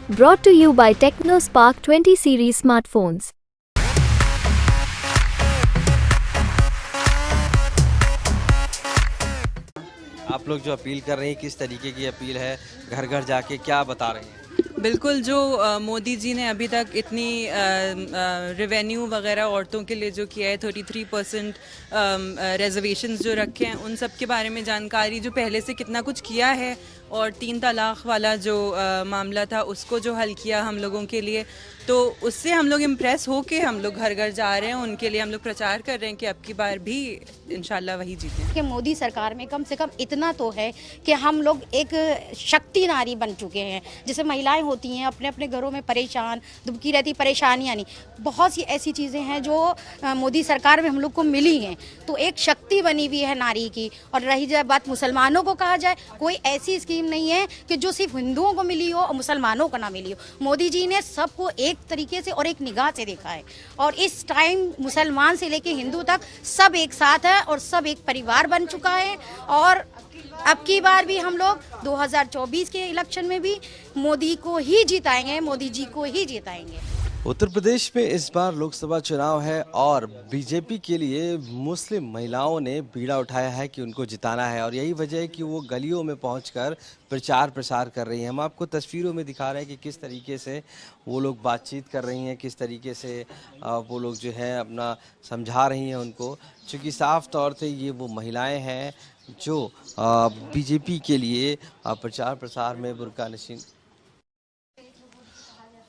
Brought to you by TechnoSpark 20 series smartphones. आप लोग जो अपील कर रहे हैं, किस तरीके की अपील है? घर घर जाके क्या बता रहे हैं? बिल्कुल, जो मोदी जी ने अभी तक इतनी रेवेन्यू वगैरह औरतों के लिए जो किया है, 33% रिजर्वेशंस जो रखे हैं, उन सब के बारे में जानकारी, जो पहले से कितना कुछ किया है, और 3 तलाक़ वाला जो मामला था उसको जो हल किया हम लोगों के लिए, तो उससे हम लोग इम्प्रेस होके हम लोग घर घर जा रहे हैं। उनके लिए हम लोग प्रचार कर रहे हैं कि अब की बार भी इंशाल्लाह वही जीतें। कि मोदी सरकार में कम से कम इतना तो है कि हम लोग एक शक्ति नारी बन चुके हैं। जैसे महिलाएं होती हैं अपने अपने घरों में परेशान, दुबकी रहती, परेशानियाँ नहीं, बहुत सी ऐसी चीज़ें हैं जो मोदी सरकार में हम लोग को मिली हैं, तो एक शक्ति बनी हुई है नारी की। और रही जाए बात मुसलमानों को, कहा जाए कोई ऐसी स्कीम नहीं है कि जो सिर्फ हिंदुओं को मिली हो और मुसलमानों को ना मिली हो। मोदी जी ने सबको एक तरीके से और एक निगाह से देखा है, और इस टाइम मुसलमान से लेके हिंदू तक सब एक साथ है और सब एक परिवार बन चुका है। और अब की बार भी हम लोग 2024 के इलेक्शन में भी मोदी को ही जिताएंगे, मोदी जी को ही जिताएंगे। उत्तर प्रदेश में इस बार लोकसभा चुनाव है और बीजेपी के लिए मुस्लिम महिलाओं ने बीड़ा उठाया है कि उनको जिताना है, और यही वजह है कि वो गलियों में पहुंचकर प्रचार प्रसार कर रही हैं। हम आपको तस्वीरों में दिखा रहे हैं कि किस तरीके से वो लोग बातचीत कर रही हैं, किस तरीके से वो लोग जो है अपना समझा रही हैं उनको, चूँकि साफ तौर से ये वो महिलाएँ हैं जो बीजेपी के लिए प्रचार प्रसार में बुर्का नशीन।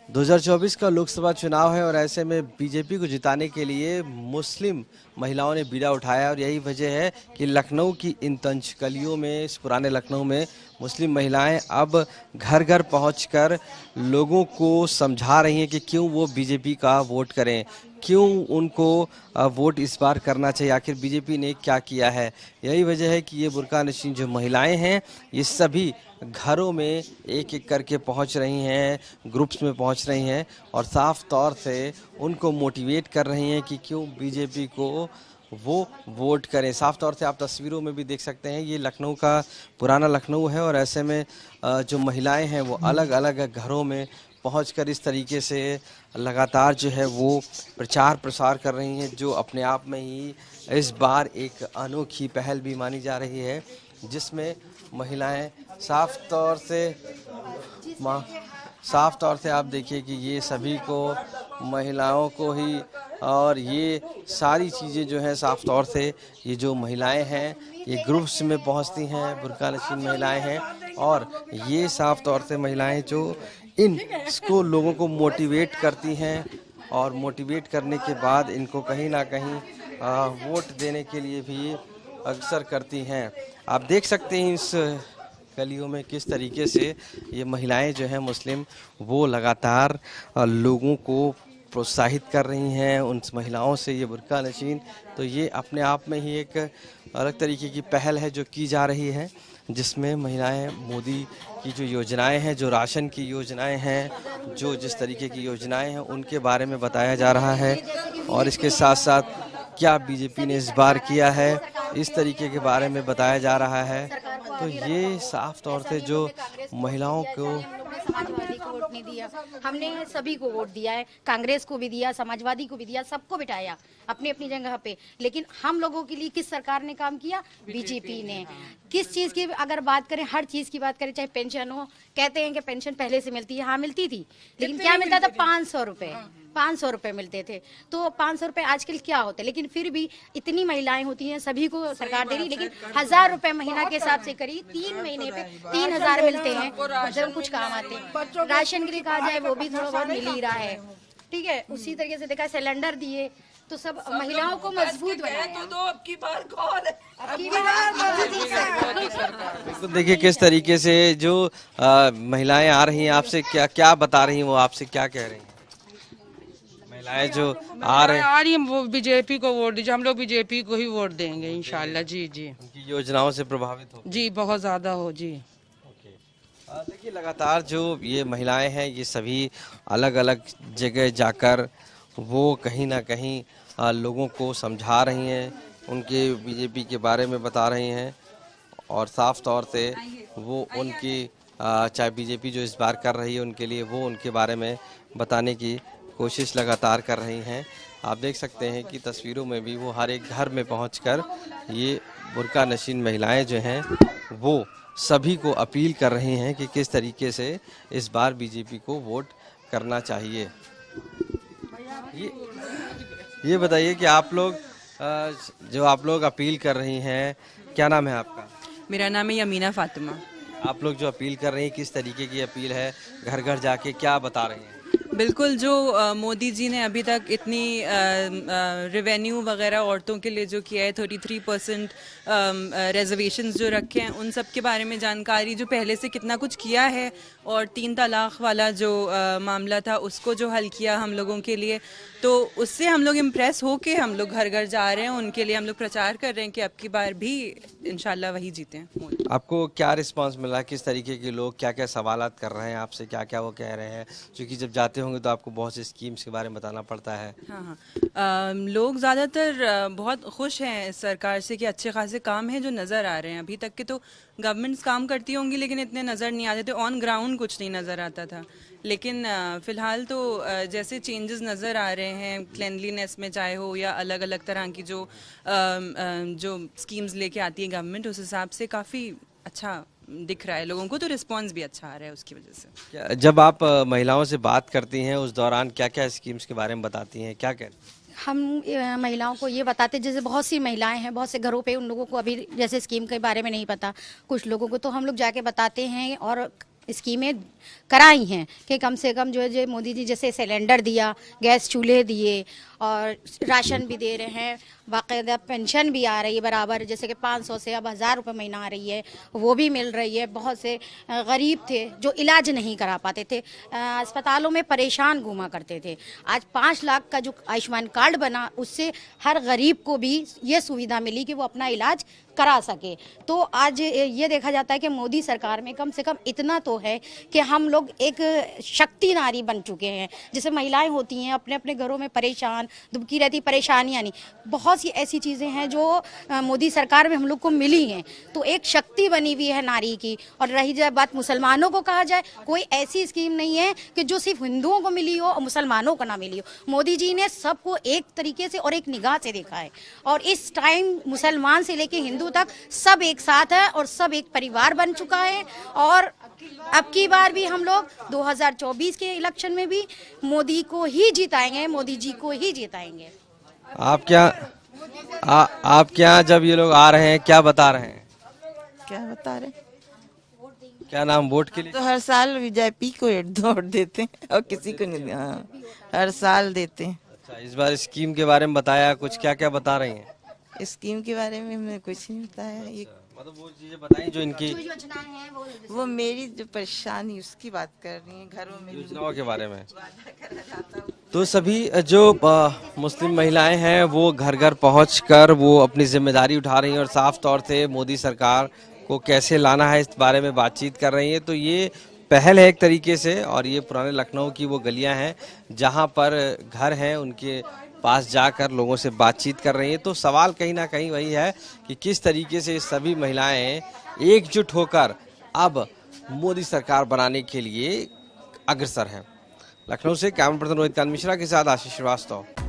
2024 का लोकसभा चुनाव है और ऐसे में बीजेपी को जिताने के लिए मुस्लिम महिलाओं ने बीड़ा उठाया, और यही वजह है कि लखनऊ की इन तंज गलियों में, इस पुराने लखनऊ में मुस्लिम महिलाएं अब घर घर पहुंचकर लोगों को समझा रही हैं कि क्यों वो बीजेपी का वोट करें, क्यों उनको वोट इस बार करना चाहिए, आखिर बीजेपी ने क्या किया है। यही वजह है कि ये बुर्का नशीन जो महिलाएं हैं ये सभी घरों में एक एक करके पहुंच रही हैं, ग्रुप्स में पहुंच रही हैं, और साफ तौर से उनको मोटिवेट कर रही हैं कि क्यों बीजेपी को वो वोट करें। साफ तौर से आप तस्वीरों में भी देख सकते हैं, ये लखनऊ का पुराना लखनऊ है, और ऐसे में जो महिलाएं हैं वो अलग अलग घरों में पहुंचकर इस तरीके से लगातार जो है वो प्रचार प्रसार कर रही हैं, जो अपने आप में ही इस बार एक अनोखी पहल भी मानी जा रही है, जिसमें महिलाएं साफ तौर से आप देखिए कि ये सभी को, महिलाओं को ही, और ये सारी चीज़ें जो हैं साफ तौर से ये जो महिलाएं हैं ये ग्रुप्स में पहुंचती हैं, बुर्का नशीन महिलाएं हैं, और ये साफ तौर से महिलाएं जो इसको लोगों को मोटिवेट करती हैं, और मोटिवेट करने के बाद इनको कहीं ना कहीं वोट देने के लिए भी अक्सर करती हैं। आप देख सकते हैं इस गलियों में किस तरीके से ये महिलाएं जो हैं मुस्लिम, वो लगातार लोगों को प्रोत्साहित कर रही हैं। उन महिलाओं से ये बुर्का नशीन, तो ये अपने आप में ही एक अलग तरीके की पहल है जो की जा रही है, जिसमें महिलाएं मोदी की जो योजनाएं हैं, जो राशन की योजनाएं हैं, जो जिस तरीके की योजनाएं हैं उनके बारे में बताया जा रहा है, और इसके साथ साथ क्या बीजेपी ने इस बार किया है इस तरीके के बारे में बताया जा रहा है। तो ये साफ तौर से जो महिलाओं को, समाजवादी को वोट नहीं दिया, हमने सभी को वोट दिया है, कांग्रेस को भी दिया, समाजवादी को भी दिया, सबको बिठाया अपनी अपनी जगह पे, लेकिन हम लोगों के लिए किस सरकार ने काम किया? बीजेपी ने। किस चीज़ की अगर बात करें, हर चीज़ की बात करें, चाहे पेंशन हो, कहते हैं कि पेंशन पहले से मिलती है, हाँ मिलती थी, लेकिन क्या मिलता था? 500 रुपये, 500 रुपये मिलते थे। तो 500 रुपये आजकल क्या होते हैं, लेकिन फिर भी इतनी महिलाएं होती हैं, सभी को सरकार दे रही, लेकिन 1000 रुपये महीना के हिसाब से करीब 3 महीने पे 3000 मिलते हैं, जब कुछ काम आते हैं। राशन के लिए कहा जाए वो भी थोड़ा बहुत मिल ही रहा है, ठीक है। उसी तरीके से देखा, सिलेंडर दिए, तो सब महिलाओं को मजबूत बनाया। तो देखिए किस तरीके से जो महिलाएं आ रही हैं, आपसे क्या क्या बता रही हैं, वो आपसे क्या कह रही हैं? महिलाएं जो आ रही हैं, वो बीजेपी को वोट दीजिए, हम लोग बीजेपी को ही वोट देंगे इंशाल्लाह। जी जी, उनकी योजनाओं से प्रभावित हो जी, बहुत ज्यादा हो जी। देखिए लगातार जो ये महिलाएं हैं ये सभी अलग अलग जगह जाकर वो कहीं ना कहीं लोगों को समझा रही हैं, उनके बीजेपी के बारे में बता रही हैं, और साफ तौर से वो उनकी चाहे बीजेपी जो इस बार कर रही है उनके लिए, वो उनके बारे में बताने की कोशिश लगातार कर रही हैं। आप देख सकते हैं कि तस्वीरों में भी वो हर एक घर में पहुंचकर ये बुर्का नशीन महिलाएं जो हैं वो सभी को अपील कर रही हैं कि किस तरीके से इस बार बीजेपी को वोट करना चाहिए। ये बताइए कि आप लोग जो आप लोग अपील कर रही हैं, क्या नाम है आपका? मेरा नाम है यमीना फातिमा। आप लोग जो अपील कर रही हैं, किस तरीके की अपील है? घर घर जाके क्या बता रही हैं? बिल्कुल, जो मोदी जी ने अभी तक इतनी रेवेन्यू वगैरह औरतों के लिए जो किया है, 33% रिजर्वेशंस जो रखे हैं, उन सब के बारे में जानकारी, जो पहले से कितना कुछ किया है, और 3 तलाक वाला जो मामला था उसको जो हल किया हम लोगों के लिए, तो उससे हम लोग इम्प्रेस होके हम लोग घर घर जा रहे हैं, उनके लिए हम लोग प्रचार कर रहे हैं कि अब की बार भी इंशाल्लाह वही जीते हैं। आपको क्या रिस्पांस मिला? किस तरीके के लोग क्या क्या सवालात कर रहे हैं आपसे, क्या क्या वो कह रहे हैं? क्योंकि जब जाते होंगे तो आपको बहुत सी स्कीम्स के बारे में बताना पड़ता है। हाँ, लोग ज़्यादातर बहुत खुश हैं इस सरकार से कि अच्छे खासे काम हैं जो नज़र आ रहे हैं। अभी तक के तो गवर्नमेंट्स काम करती होंगी लेकिन इतने नज़र नहीं आते थे, ऑन ग्राउंड कुछ नहीं नज़र आता था। लेकिन फ़िलहाल तो जैसे चेंजेस नज़र आ रहे हैं, क्लेanलीनेस में चाहे हो या अलग अलग तरह की जो स्कीम्स लेके आती है गवर्नमेंट, उस हिसाब से काफ़ी अच्छा दिख रहा है लोगों को, तो रिस्पांस भी अच्छा आ रहा है उसकी वजह से। जब आप महिलाओं से बात करती हैं उस दौरान क्या क्या स्कीम्स के बारे में बताती हैं, क्या कहती हैं? हम महिलाओं को ये बताते, जैसे बहुत सी महिलाएं हैं, बहुत से घरों पे उन लोगों को अभी जैसे स्कीम के बारे में नहीं पता कुछ लोगों को, तो हम लोग जाके बताते हैं और स्कीमें कराई हैं कि कम से कम जो है, जो मोदी जी जैसे सिलेंडर दिया, गैस चूल्हे दिए और राशन भी दे रहे हैं, बाकायदा पेंशन भी आ रही है बराबर, जैसे कि 500 से अब 1000 रुपये महीना आ रही है, वो भी मिल रही है। बहुत से गरीब थे जो इलाज नहीं करा पाते थे, अस्पतालों में परेशान घूमा करते थे, आज 5 लाख का जो आयुष्मान कार्ड बना, उससे हर गरीब को भी ये सुविधा मिली कि वो अपना इलाज करा सके। तो आज ये देखा जाता है कि मोदी सरकार में कम से कम इतना तो है कि हम लोग एक शक्ति नारी बन चुके हैं। जैसे महिलाएं होती हैं अपने अपने घरों में परेशान, दुबकी रहती, परेशानियां नहीं, बहुत सी ऐसी चीज़ें हैं जो मोदी सरकार में हम लोग को मिली हैं, तो एक शक्ति बनी हुई है नारी की। और रही जाए बात मुसलमानों को, कहा जाए कोई ऐसी स्कीम नहीं है कि जो सिर्फ हिंदुओं को मिली हो और मुसलमानों को ना मिली हो। मोदी जी ने सबको एक तरीके से और एक निगाह से देखा है, और इस टाइम मुसलमान से लेके हिंदू तक सब एक साथ है और सब एक परिवार बन चुका है। और अब की बार भी हम लोग 2024 के इलेक्शन में भी मोदी को ही जिताएंगे, मोदी जी को ही जिताएंगे। आप क्या जब ये लोग आ रहे हैं क्या बता रहे हैं? क्या बता रहे? क्या नाम वोट के लिए? तो हर साल बीजेपी को वोट देते हैं और किसी को नहीं। हाँ, हर साल देते हैं। अच्छा, इस बार स्कीम के बारे में बताया कुछ, क्या क्या बता रही हैं? स्कीम के बारे में हमने कुछ नहीं बताया। ये मतलब वो चीजें बताई जो इनकी वो मेरी जो परेशानी उसकी बात कर रही है, घरों में योजनाओं के बारे में। तो सभी जो मुस्लिम महिलाएं हैं वो घर घर पहुंचकर वो अपनी जिम्मेदारी उठा रही हैं और साफ तौर से मोदी सरकार को कैसे लाना है इस बारे में बातचीत कर रही हैं। तो ये पहल है एक तरीके से, और ये पुराने लखनऊ की वो गलियां हैं जहां पर घर हैं, उनके पास जाकर लोगों से बातचीत कर रही हैं। तो सवाल कहीं ना कहीं वही है कि किस तरीके से सभी महिलाएं एकजुट होकर अब मोदी सरकार बनाने के लिए अग्रसर हैं। लखनऊ से कैमरा पर्सन रोहित कांत मिश्रा के साथ आशीष श्रीवास्तव।